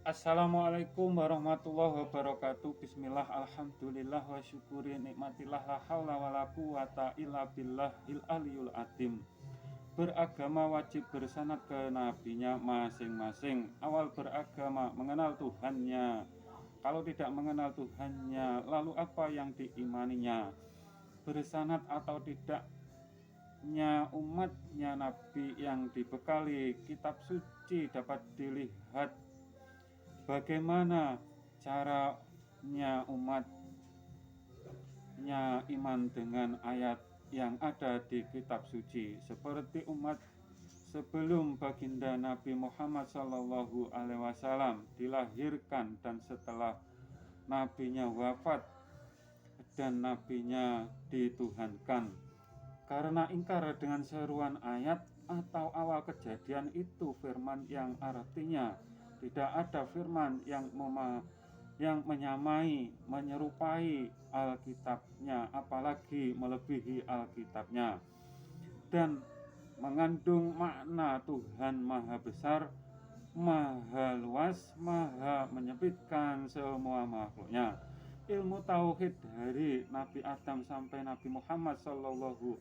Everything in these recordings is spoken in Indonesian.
Assalamualaikum warahmatullahi wabarakatuh. Bismillah, alhamdulillah, wa syukuri nikmatillah, la haula wala quwata illa billahil aliyul adim. Beragama wajib bersanad ke nabinya masing-masing. Awal beragama mengenal Tuhannya. Kalau tidak mengenal Tuhannya, lalu apa yang diimaninya? Bersanad atau tidaknya umatnya Nabi yang dibekali kitab suci dapat dilihat bagaimana caranya umatnya iman dengan ayat yang ada di kitab suci, seperti umat sebelum baginda Nabi Muhammad SAW dilahirkan dan setelah nabinya wafat dan nabinya dituhankan. Karena ingkar dengan seruan ayat atau awal kejadian itu firman yang artinya tidak ada firman yang menyamai, menyerupai Alkitabnya, apalagi melebihi Alkitabnya, dan mengandung makna Tuhan Maha Besar, Maha Luas, Maha menyempitkan semua makhluknya. Ilmu tauhid dari Nabi Adam sampai Nabi Muhammad SAW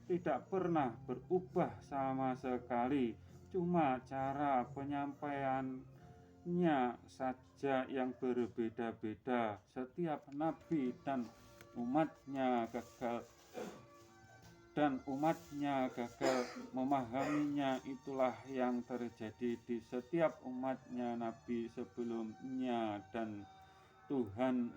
tidak pernah berubah sama sekali. Cuma cara penyampaiannya saja yang berbeda-beda. Setiap nabi dan umatnya gagal memahaminya. Itulah yang terjadi di setiap umatnya nabi sebelumnya, dan Tuhan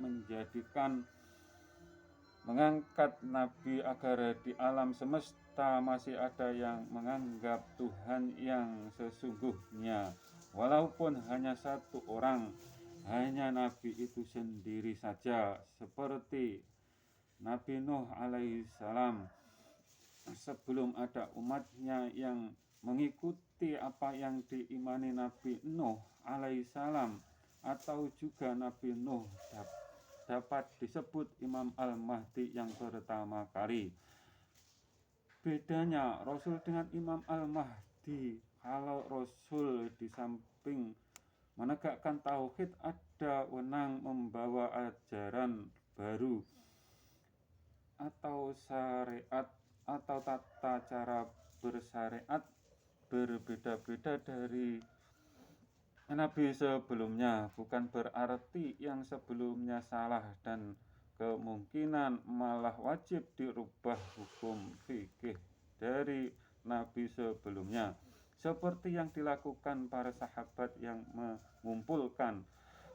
mengangkat nabi agar di alam semesta masih ada yang menganggap Tuhan yang sesungguhnya, walaupun hanya satu orang, hanya nabi itu sendiri saja, seperti Nabi Nuh alaihissalam. Sebelum ada umatnya yang mengikuti apa yang diimani Nabi Nuh alaihissalam, atau juga Nabi Nuh dapat disebut Imam Al-Mahdi yang pertama kali. Bedanya Rasul dengan Imam Al-Mahdi, kalau Rasul di samping menegakkan tauhid, ada wenang membawa ajaran baru atau syariat atau tata cara bersyariat berbeda-beda dari nabi sebelumnya. Bukan berarti yang sebelumnya salah, dan kemungkinan malah wajib dirubah hukum fikih dari nabi sebelumnya, seperti yang dilakukan para sahabat yang mengumpulkan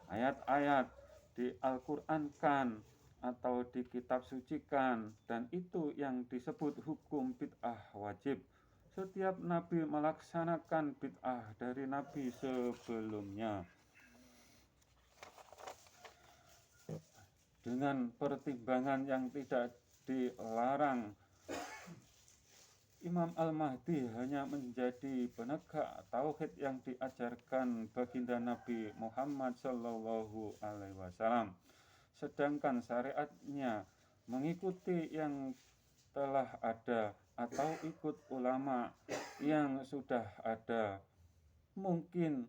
ayat-ayat di Al-Quran kan atau di kitab suci kan, dan itu yang disebut hukum bid'ah wajib. Setiap nabi melaksanakan bid'ah dari nabi sebelumnya dengan pertimbangan yang tidak dilarang. Imam Al-Mahdi hanya menjadi penegak tauhid yang diajarkan baginda Nabi Muhammad SAW, sedangkan syariatnya mengikuti yang telah ada atau ikut ulama yang sudah ada. Mungkin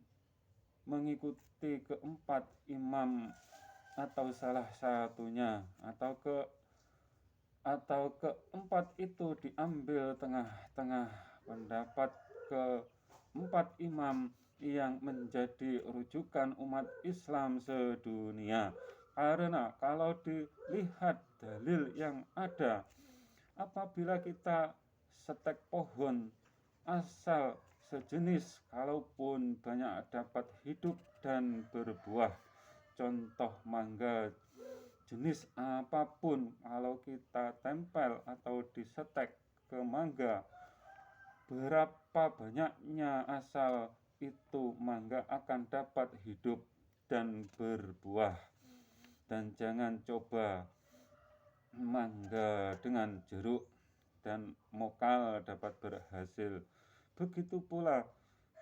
mengikuti keempat imam atau salah satunya, atau keempat itu diambil tengah-tengah pendapat keempat imam yang menjadi rujukan umat Islam sedunia. Karena kalau dilihat dalil yang ada, apabila kita setek pohon asal sejenis, kalaupun banyak dapat hidup dan berbuah, contoh mangga jenis apapun, kalau kita tempel atau disetek ke mangga, berapa banyaknya asal itu mangga akan dapat hidup dan berbuah. Dan jangan coba mangga dengan jeruk dan mokal dapat berhasil. Begitu pula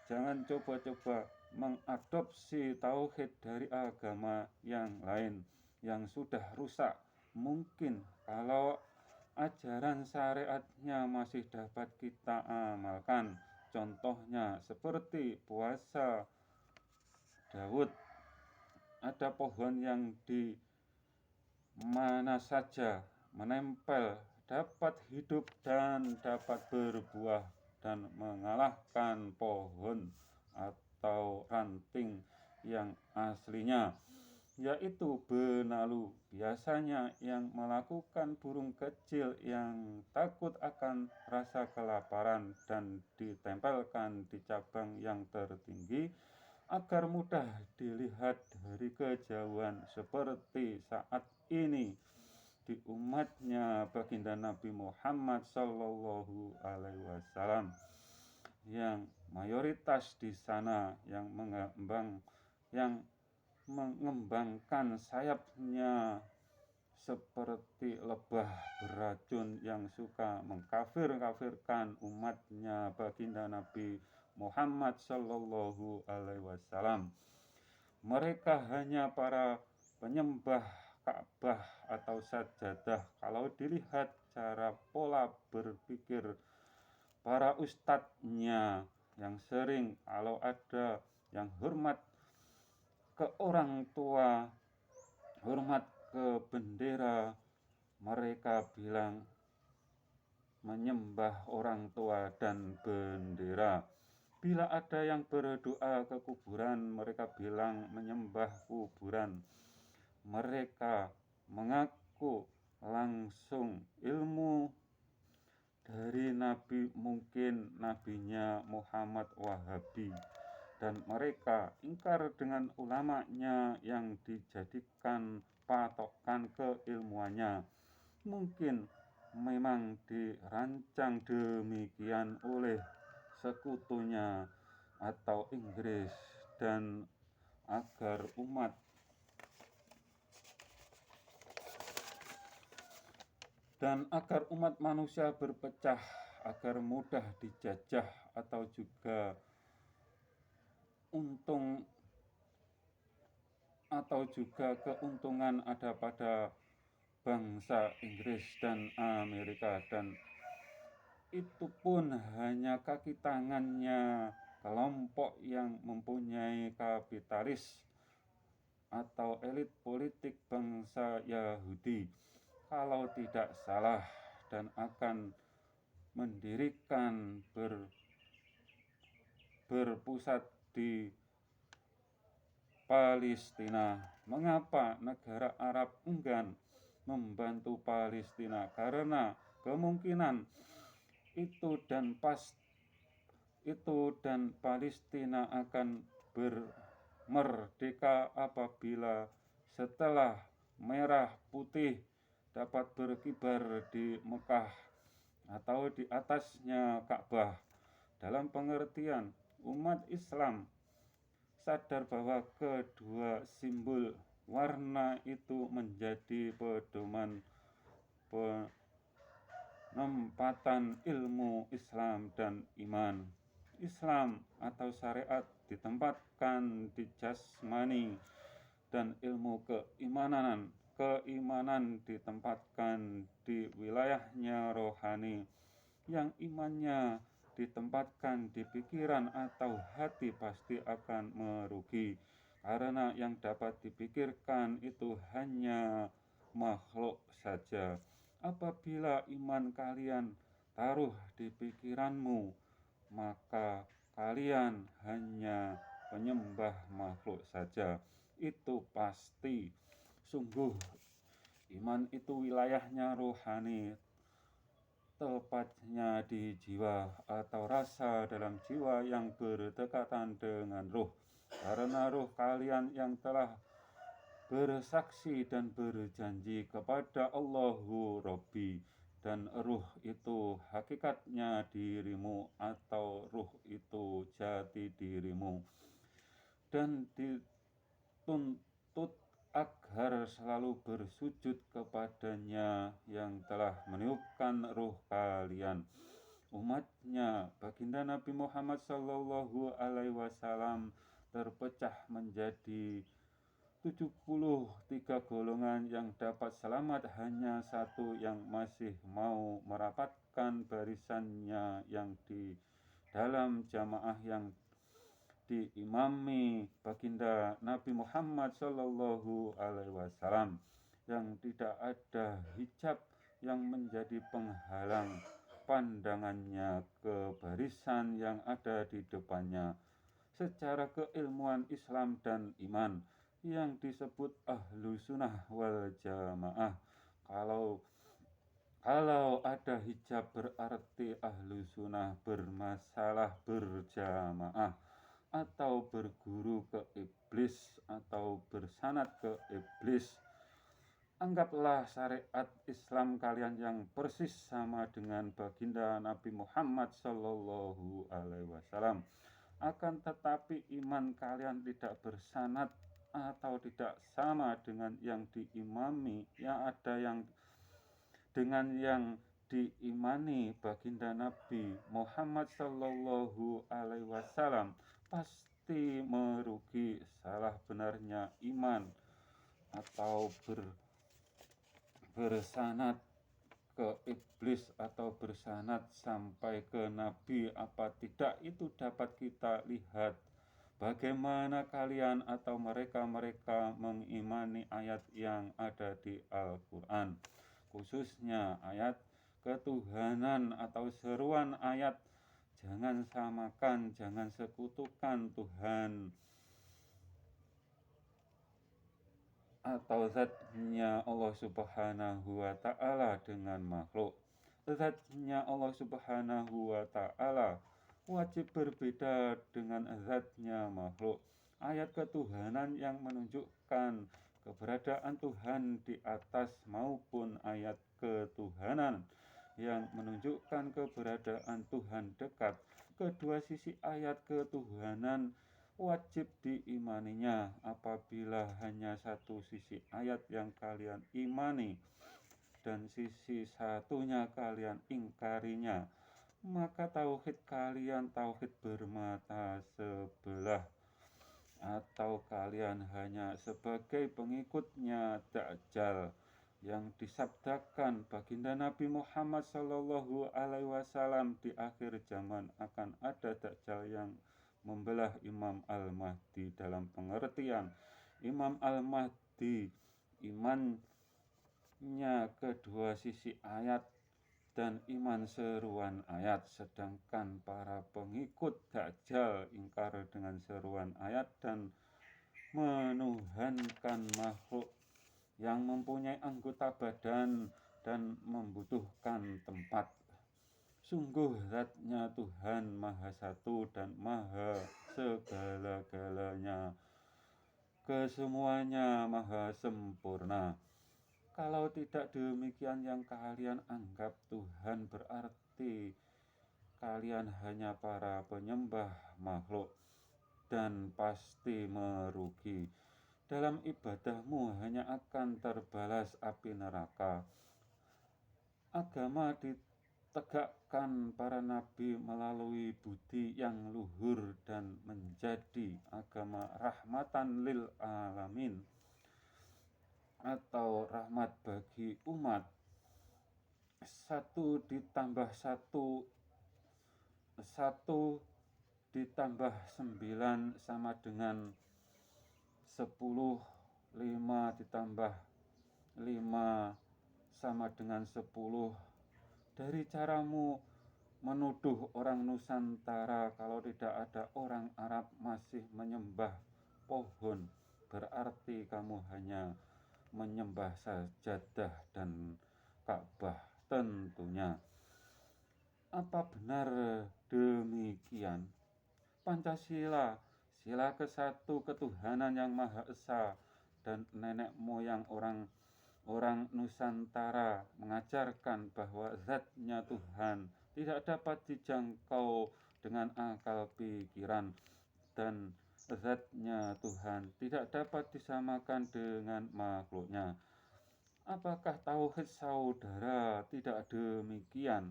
jangan coba-coba mengadopsi tauhid dari agama yang lain yang sudah rusak. Mungkin kalau ajaran syariatnya masih dapat kita amalkan, contohnya seperti puasa Daud, ada pohon yang di mana saja menempel, dapat hidup dan dapat berbuah dan mengalahkan pohon atau ranting yang aslinya, yaitu benalu. Biasanya yang melakukan burung kecil yang takut akan rasa kelaparan dan ditempelkan di cabang yang tertinggi agar mudah dilihat dari kejauhan, seperti saat ini di umatnya baginda Nabi Muhammad Sallallahu Alaihi Wasallam, yang mayoritas di sana yang mengembangkan sayapnya seperti lebah beracun yang suka mengkafir-kafirkan umatnya baginda Nabi Muhammad Sallallahu Alaihi Wasallam. Mereka hanya para penyembah Ka'bah atau sajadah. Kalau dilihat cara pola berpikir para ustadznya yang sering kalau ada yang hormat ke orang tua, hormat ke bendera, mereka bilang menyembah orang tua dan bendera. Bila ada yang berdoa ke kuburan, mereka bilang menyembah kuburan. Mereka mengaku langsung ilmu dari Nabi, mungkin nabinya Muhammad Wahabi, dan mereka ingkar dengan ulamanya yang dijadikan patokan keilmuannya. Mungkin memang dirancang demikian oleh sekutunya atau Inggris, dan agar umat manusia berpecah, agar mudah dijajah, atau juga keuntungan ada pada bangsa Inggris dan Amerika, dan itu pun hanya kaki tangannya kelompok yang mempunyai kapitalis atau elit politik bangsa Yahudi, kalau tidak salah, dan akan mendirikan berpusat di Palestina. Mengapa negara Arab enggan membantu Palestina? Karena kemungkinan itu dan Palestina akan merdeka apabila setelah merah putih dapat berkibar di Mekah atau di atasnya Ka'bah. Dalam pengertian umat Islam sadar bahwa kedua simbol warna itu menjadi pedoman penempatan ilmu Islam dan iman. Islam atau syariat ditempatkan di jasmani, dan ilmu keimanan ditempatkan di wilayahnya rohani. Yang imannya ditempatkan di pikiran atau hati pasti akan merugi, karena yang dapat dipikirkan itu hanya makhluk saja. Apabila iman kalian taruh di pikiranmu, maka kalian hanya penyembah makhluk saja. Itu pasti. Sungguh iman itu wilayahnya rohani, tepatnya di jiwa atau rasa dalam jiwa yang berdekatan dengan roh. Karena roh kalian yang telah bersaksi dan berjanji kepada Allahu Rabbi, dan ruh itu hakikatnya dirimu atau ruh itu jati dirimu, dan dituntut agar selalu bersujud kepadanya yang telah meniupkan ruh kalian. Umatnya baginda Nabi Muhammad Sallallahu Alaihi Wasallam terpecah menjadi 73 golongan. Yang dapat selamat hanya satu, yang masih mau merapatkan barisannya yang di dalam jamaah yang diimami baginda Nabi Muhammad Shallallahu Alaihi Wasallam, yang tidak ada hijab yang menjadi penghalang pandangannya ke barisan yang ada di depannya. Secara keilmuan Islam dan iman yang disebut ahlu sunnah wal jamaah, kalau ada hijab berarti ahlu sunnah bermasalah berjamaah atau berguru ke iblis atau bersanad ke iblis. Anggaplah syariat Islam kalian yang persis sama dengan baginda Nabi Muhammad Shallallahu Alaihi Wasallam. Akan tetapi iman kalian tidak bersanad atau tidak sama dengan yang diimami, yang ada yang dengan yang diimani baginda Nabi Muhammad Shallallahu Alaihi Wasallam, pasti merugi. Salah benarnya iman atau bersanad ke iblis atau bersanad sampai ke Nabi apa tidak, itu dapat kita lihat bagaimana kalian atau mereka-mereka mengimani ayat yang ada di Al-Quran, khususnya ayat ketuhanan atau seruan ayat jangan samakan, jangan sekutukan Tuhan atau zatnya Allah Subhanahu wa ta'ala dengan makhluk. Zatnya Allah Subhanahu wa ta'ala wajib berbeda dengan zatnya makhluk. Ayat ketuhanan yang menunjukkan keberadaan Tuhan di atas maupun ayat ketuhanan yang menunjukkan keberadaan Tuhan dekat. Kedua sisi ayat ketuhanan wajib diimaninya. Apabila hanya satu sisi ayat yang kalian imani dan sisi satunya kalian ingkarinya, maka tauhid kalian tauhid bermata sebelah, atau kalian hanya sebagai pengikutnya Dajjal yang disabdakan baginda Nabi Muhammad Shallallahu Alaihi Wasallam, di akhir zaman akan ada Dajjal yang membelah Imam Al-Mahdi. Dalam pengertian Imam Al-Mahdi imannya kedua sisi ayat dan iman seruan ayat, sedangkan para pengikut Dajjal ingkar dengan seruan ayat dan menuhankan makhluk yang mempunyai anggota badan dan membutuhkan tempat. Sungguh zatnya Tuhan Maha Satu dan Maha segala-galanya, kesemuanya Maha Sempurna. Kalau tidak demikian yang kalian anggap Tuhan, berarti kalian hanya para penyembah makhluk dan pasti merugi. Dalam ibadahmu hanya akan terbalas api neraka. Agama ditegakkan para nabi melalui budi yang luhur dan menjadi agama rahmatan lil alamin atau rahmat bagi umat. 1 ditambah 1 ditambah 9 sama dengan 10, 5 ditambah 5 sama dengan 10. Dari caramu menuduh orang Nusantara kalau tidak ada orang Arab masih menyembah pohon, berarti kamu hanya menyembah sajadah dan Ka'bah tentunya. Apa benar demikian? Pancasila, sila ke-1 ketuhanan yang Maha Esa, dan nenek moyang orang Nusantara mengajarkan bahwa zatnya Tuhan tidak dapat dijangkau dengan akal pikiran, dan zatnya Tuhan tidak dapat disamakan dengan makhluknya. Apakah tauhid saudara tidak demikian?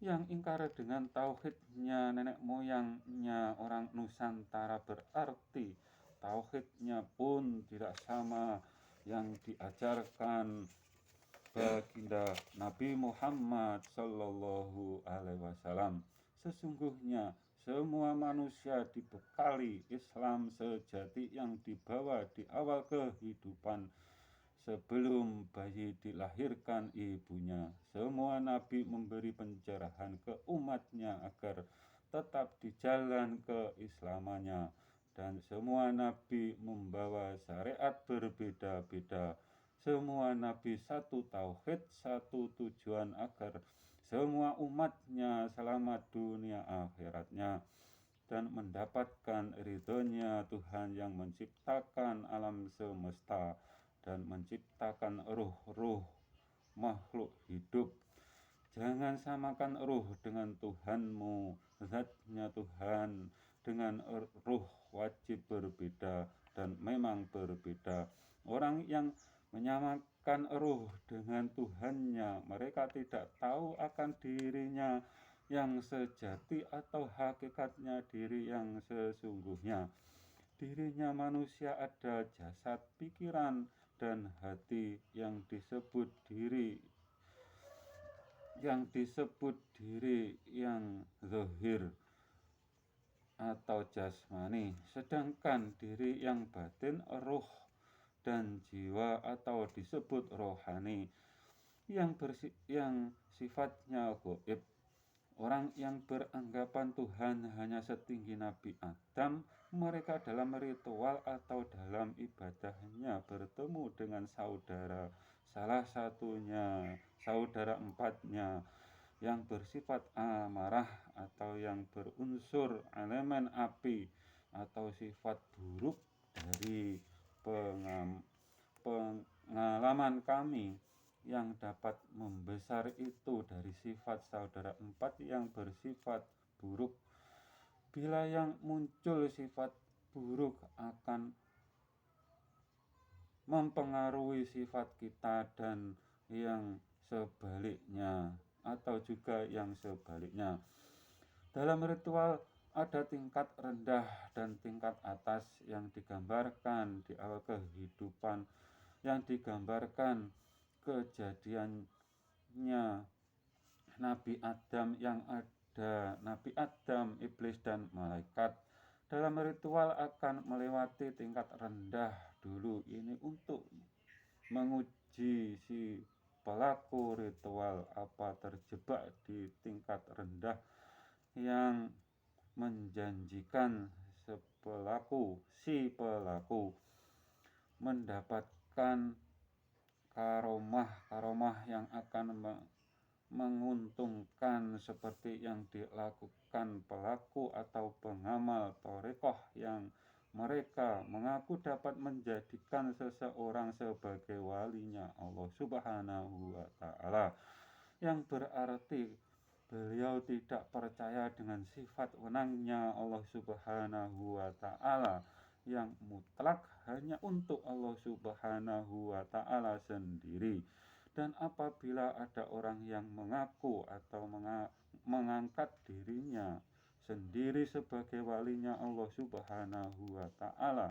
Yang ingkar dengan tauhidnya nenek moyangnya orang Nusantara berarti tauhidnya pun tidak sama yang diajarkan baginda Nabi Muhammad Sallallahu Alaihi Wasallam. Sesungguhnya semua manusia dibekali Islam sejati yang dibawa di awal kehidupan sebelum bayi dilahirkan ibunya. Semua nabi memberi pencerahan ke umatnya agar tetap di jalan keislamannya, dan semua nabi membawa syariat berbeda-beda. Semua nabi satu tauhid, satu tujuan agar semua umatnya selamat dunia akhiratnya dan mendapatkan ridhonya Tuhan yang menciptakan alam semesta dan menciptakan ruh-ruh makhluk hidup. Jangan samakan ruh dengan Tuhanmu. Zatnya Tuhan dengan ruh wajib berbeda dan memang berbeda. Orang yang menyamakan ruh dengan Tuhannya, mereka tidak tahu akan dirinya yang sejati atau hakikatnya diri yang sesungguhnya. Dirinya manusia ada jasad, pikiran, dan hati yang disebut diri yang zahir atau jasmani, sedangkan diri yang batin, ruh dan jiwa atau disebut rohani yang sifatnya gaib. Orang yang beranggapan Tuhan hanya setinggi Nabi Adam, mereka dalam ritual atau dalam ibadahnya bertemu dengan salah satunya, saudara empatnya yang bersifat amarah atau yang berunsur elemen api atau sifat buruk. Dari pengalaman kami, yang dapat membesar itu dari sifat saudara empat yang bersifat buruk. Bila yang muncul sifat buruk akan mempengaruhi sifat kita dan yang sebaliknya, atau juga yang sebaliknya. Dalam ritual ada tingkat rendah dan tingkat atas yang digambarkan di awal kehidupan, yang digambarkan kejadiannya Nabi Adam, yang ada Nabi Adam, iblis, dan malaikat. Dalam ritual akan melewati tingkat rendah dulu ini untuk menguji si pelaku ritual apa terjebak di tingkat rendah yang menjanjikan si pelaku mendapatkan karomah yang akan menguntungkan seperti yang dilakukan pelaku atau pengamal torekoh yang mereka mengaku dapat menjadikan seseorang sebagai walinya Allah Subhanahu wa Ta'ala, yang berarti beliau tidak percaya dengan sifat wenangnya Allah Subhanahu wa Ta'ala yang mutlak hanya untuk Allah Subhanahu wa Ta'ala sendiri. Dan apabila ada orang yang mengaku atau mengangkat dirinya sendiri sebagai walinya Allah Subhanahu wa Ta'ala,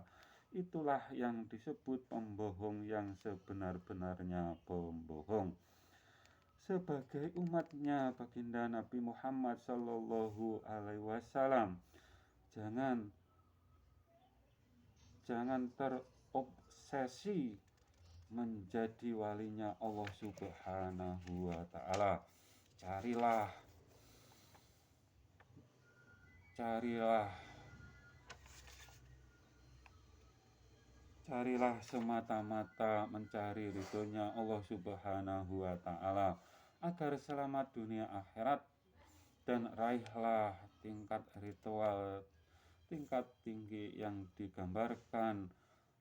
itulah yang disebut pembohong yang sebenar-benarnya pembohong. Sebagai umatnya baginda Nabi Muhammad Sallallahu Alaihi Wasallam, jangan terobsesi menjadi walinya Allah Subhanahu wa Ta'ala. Carilah semata-mata mencari ridhonya Allah Subhanahu wa Ta'ala agar selamat dunia akhirat, dan raihlah tingkat ritual tingkat tinggi yang digambarkan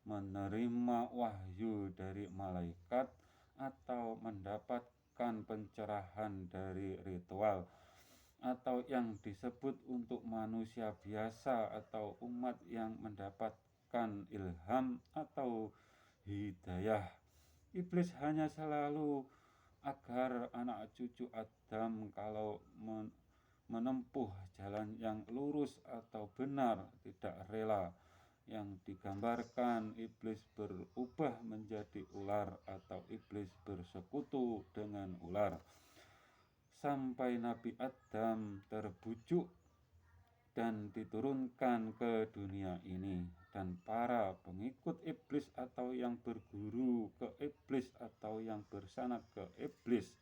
menerima wahyu dari malaikat atau mendapatkan pencerahan dari ritual, atau yang disebut untuk manusia biasa atau umat yang mendapatkan ilham atau hidayah. Iblis hanya selalu agar anak cucu Adam kalau menempuh jalan yang lurus atau benar tidak rela. Yang digambarkan iblis berubah menjadi ular atau iblis bersekutu dengan ular, sampai Nabi Adam terbujuk dan diturunkan ke dunia ini, dan para pengikut iblis atau yang berguru ke iblis atau yang bersanad ke iblis,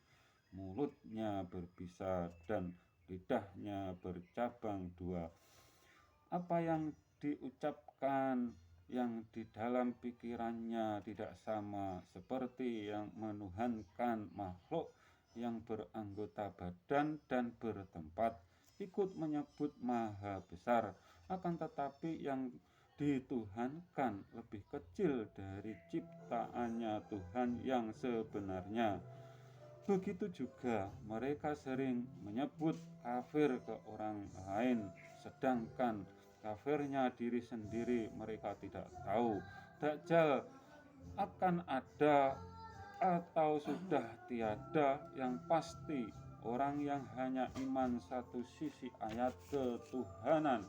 mulutnya berbisa dan lidahnya bercabang dua. Apa yang diucapkan yang di dalam pikirannya tidak sama seperti yang menuhankan makhluk yang beranggota badan dan bertempat, ikut menyebut maha besar, akan tetapi yang dituhankan lebih kecil dari ciptaannya Tuhan yang sebenarnya. Begitu juga mereka sering menyebut kafir ke orang lain, sedangkan kafirnya diri sendiri mereka tidak tahu. Dajjal akan ada atau sudah tiada, yang pasti orang yang hanya iman satu sisi ayat ketuhanan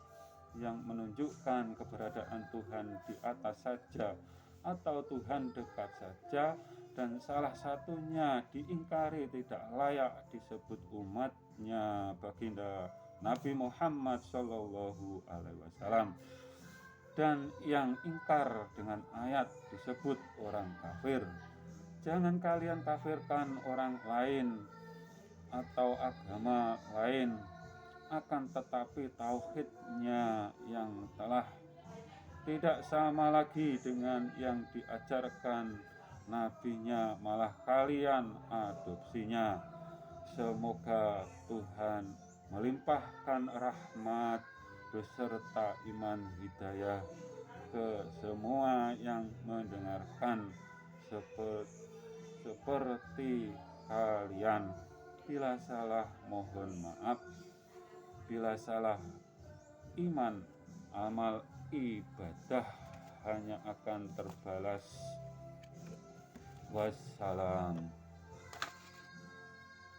yang menunjukkan keberadaan Tuhan di atas saja atau Tuhan dekat saja, dan salah satunya diingkari tidak layak disebut umatnya baginda Nabi Muhammad Shallallahu Alaihi Wasallam, dan yang ingkar dengan ayat disebut orang kafir. Jangan kalian kafirkan orang lain atau agama lain, akan tetapi tauhidnya yang telah tidak sama lagi dengan yang diajarkan nabinya, malah kalian adopsinya. Semoga Tuhan melimpahkan rahmat beserta iman hidayah ke semua yang mendengarkan seperti kalian. Bila salah mohon maaf, bila salah iman, amal ibadah hanya akan terbalas. Wassalam.